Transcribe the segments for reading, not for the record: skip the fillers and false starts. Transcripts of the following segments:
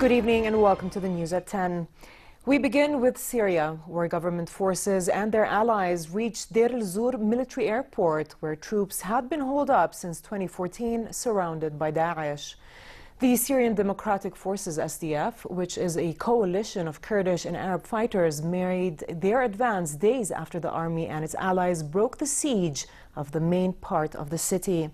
Good evening and welcome to the news at 10. We begin with Syria, where government forces and their allies reached Deir el-Zur military airport, where troops had been holed up since 2014, surrounded by Daesh. The Syrian Democratic Forces SDF, which is a coalition of Kurdish and Arab fighters, made their advance days after the army and its allies broke the siege of the main part of the city.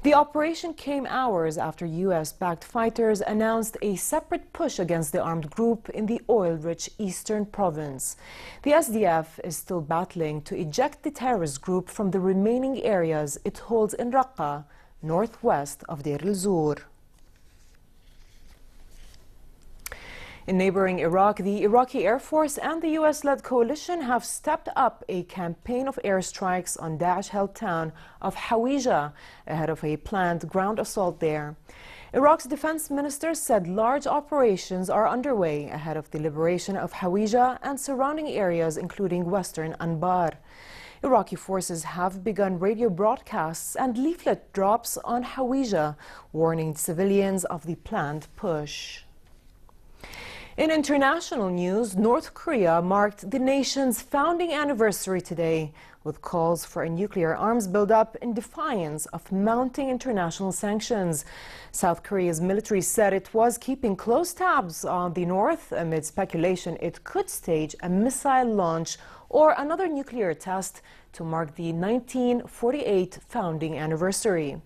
The operation came hours after U.S.-backed fighters announced a separate push against the armed group in the oil-rich eastern province. The SDF is still battling to eject the terrorist group from the remaining areas it holds in Raqqa, northwest of Deir el-Zur. In neighboring Iraq, the Iraqi Air Force and the U.S.-led coalition have stepped up a campaign of airstrikes on Daesh-held town of Hawija ahead of a planned ground assault there. Iraq's defense minister said large operations are underway ahead of the liberation of Hawija and surrounding areas, including western Anbar. Iraqi forces have begun radio broadcasts and leaflet drops on Hawija, warning civilians of the planned push. In international news, North Korea marked the nation's founding anniversary today, with calls for a nuclear arms buildup in defiance of mounting international sanctions. South Korea's military said it was keeping close tabs on the North amid speculation it could stage a missile launch or another nuclear test to mark the 1948 founding anniversary.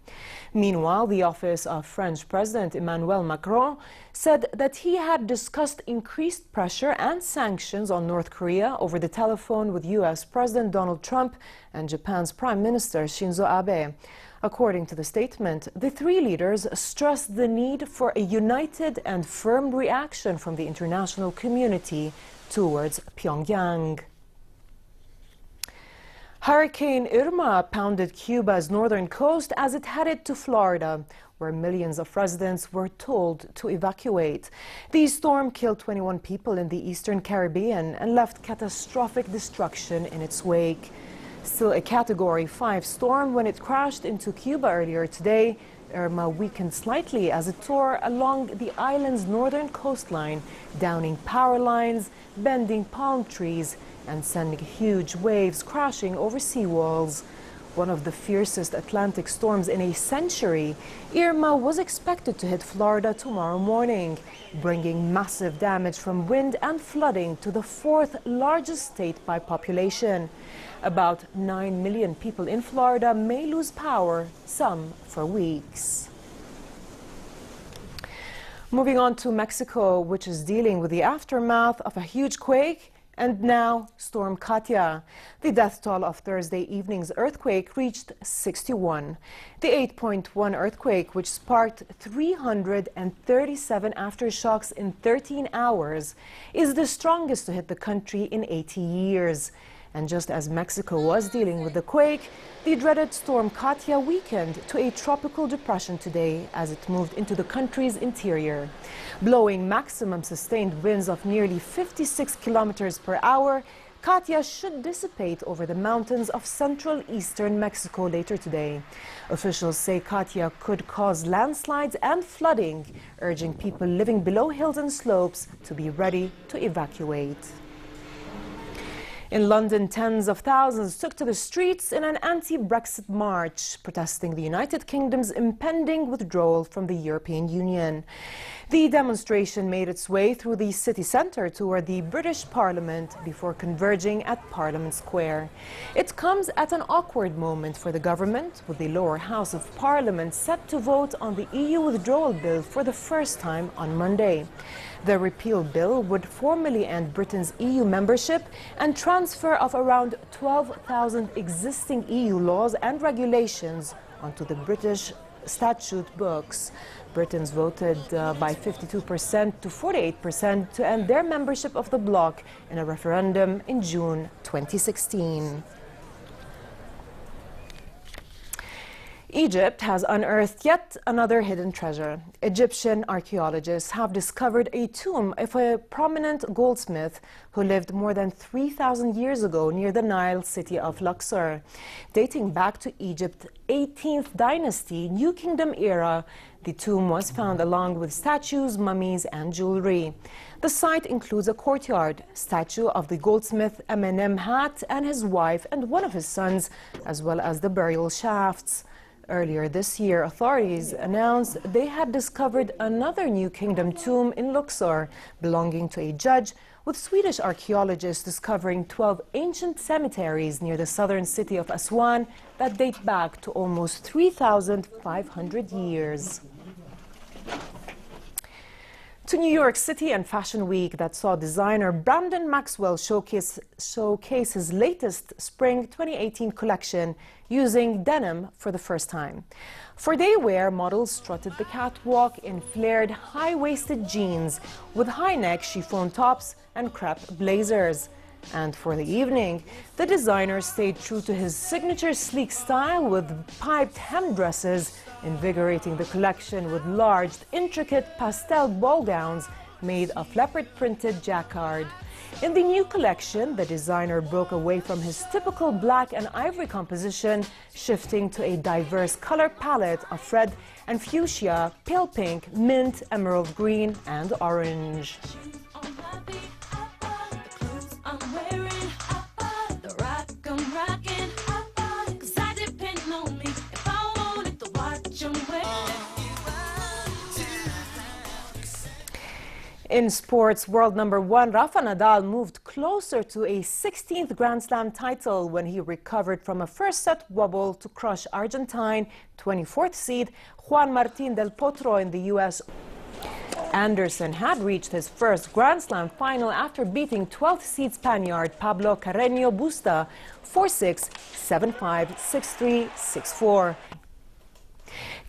Meanwhile, the office of French President Emmanuel Macron said that he had discussed increased pressure and sanctions on North Korea over the telephone with U.S. President Donald Trump and Japan's Prime Minister Shinzo Abe. According to the statement, the three leaders stressed the need for a united and firm reaction from the international community towards Pyongyang. Hurricane Irma pounded Cuba's northern coast as it headed to Florida, where millions of residents were told to evacuate. The storm killed 21 people in the eastern Caribbean and left catastrophic destruction in its wake. Still a Category 5 storm when it crashed into Cuba earlier today, Irma weakened slightly as it tore along the island's northern coastline, downing power lines, bending palm trees, and sending huge waves crashing over seawalls. One of the fiercest Atlantic storms in a century, Irma was expected to hit Florida tomorrow morning, bringing massive damage from wind and flooding to the fourth largest state by population. About 9 million people in Florida may lose power, some for weeks. Moving on to Mexico, which is dealing with the aftermath of a huge quake and now Storm Katia. The death toll of Thursday evening's earthquake reached 61. The 8.1 earthquake, which sparked 337 aftershocks in 13 hours, is the strongest to hit the country in 80 years. And just as Mexico was dealing with the quake, the dreaded Storm Katia weakened to a tropical depression today as it moved into the country's interior. Blowing maximum sustained winds of nearly 56 kilometers per hour, Katia should dissipate over the mountains of central eastern Mexico later today. Officials say Katia could cause landslides and flooding, urging people living below hills and slopes to be ready to evacuate. In London, tens of thousands took to the streets in an anti-Brexit march, protesting the United Kingdom's impending withdrawal from the European Union. The demonstration made its way through the city centre toward the British Parliament before converging at Parliament Square. It comes at an awkward moment for the government, with the lower house of Parliament set to vote on the EU withdrawal bill for the first time on Monday. The repeal bill would formally end Britain's EU membership and transfer of around 12,000 existing EU laws and regulations onto the British statute books. Britons voted by 52% to 48% to end their membership of the bloc in a referendum in June 2016. Egypt has unearthed yet another hidden treasure. Egyptian archaeologists have discovered a tomb of a prominent goldsmith who lived more than 3,000 years ago near the Nile city of Luxor. Dating back to Egypt's 18th dynasty, New Kingdom era, the tomb was found along with statues, mummies, and jewelry. The site includes a courtyard, statue of the goldsmith Amenemhat and his wife and one of his sons, as well as the burial shafts. Earlier this year, authorities announced they had discovered another New Kingdom tomb in Luxor belonging to a judge, with Swedish archaeologists discovering 12 ancient cemeteries near the southern city of Aswan that date back to almost 3,500 years. To New York City and Fashion Week that saw designer Brandon Maxwell showcase his latest spring 2018 collection using denim for the first time. For day wear, models strutted the catwalk in flared high-waisted jeans with high-neck chiffon tops and crepe blazers. And for the evening, the designer stayed true to his signature sleek style with piped hem dresses, invigorating the collection with large, intricate pastel ball gowns made of leopard-printed jacquard. In the new collection, the designer broke away from his typical black and ivory composition, shifting to a diverse color palette of red and fuchsia, pale pink, mint, emerald green, and orange. In sports, world number one Rafa Nadal moved closer to a 16th Grand Slam title when he recovered from a first-set wobble to crush Argentine 24th seed Juan Martín del Potro in the U.S. Anderson had reached his first Grand Slam final after beating 12th seed Spaniard Pablo Carreño Busta 4-6, 7-5, 6-3, 6-4.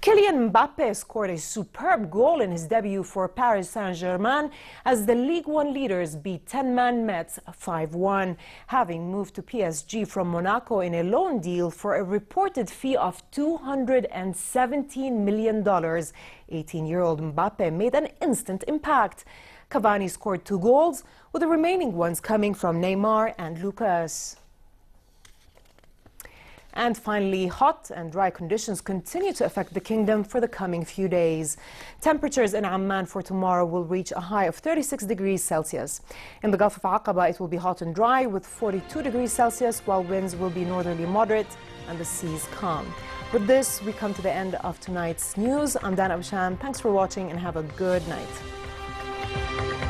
Kylian Mbappe scored a superb goal in his debut for Paris Saint-Germain as the Ligue 1 leaders beat 10-man Metz 5-1, having moved to PSG from Monaco in a loan deal for a reported fee of $217 million. 18-year-old Mbappe made an instant impact. Cavani scored 2 goals, with the remaining ones coming from Neymar and Lucas. And finally, hot and dry conditions continue to affect the kingdom for the coming few days. Temperatures in Amman for tomorrow will reach a high of 36 degrees Celsius. In the Gulf of Aqaba, it will be hot and dry with 42 degrees Celsius, while winds will be northerly moderate and the seas calm. With this, we come to the end of tonight's news. I'm Dana Absham. Thanks for watching and have a good night.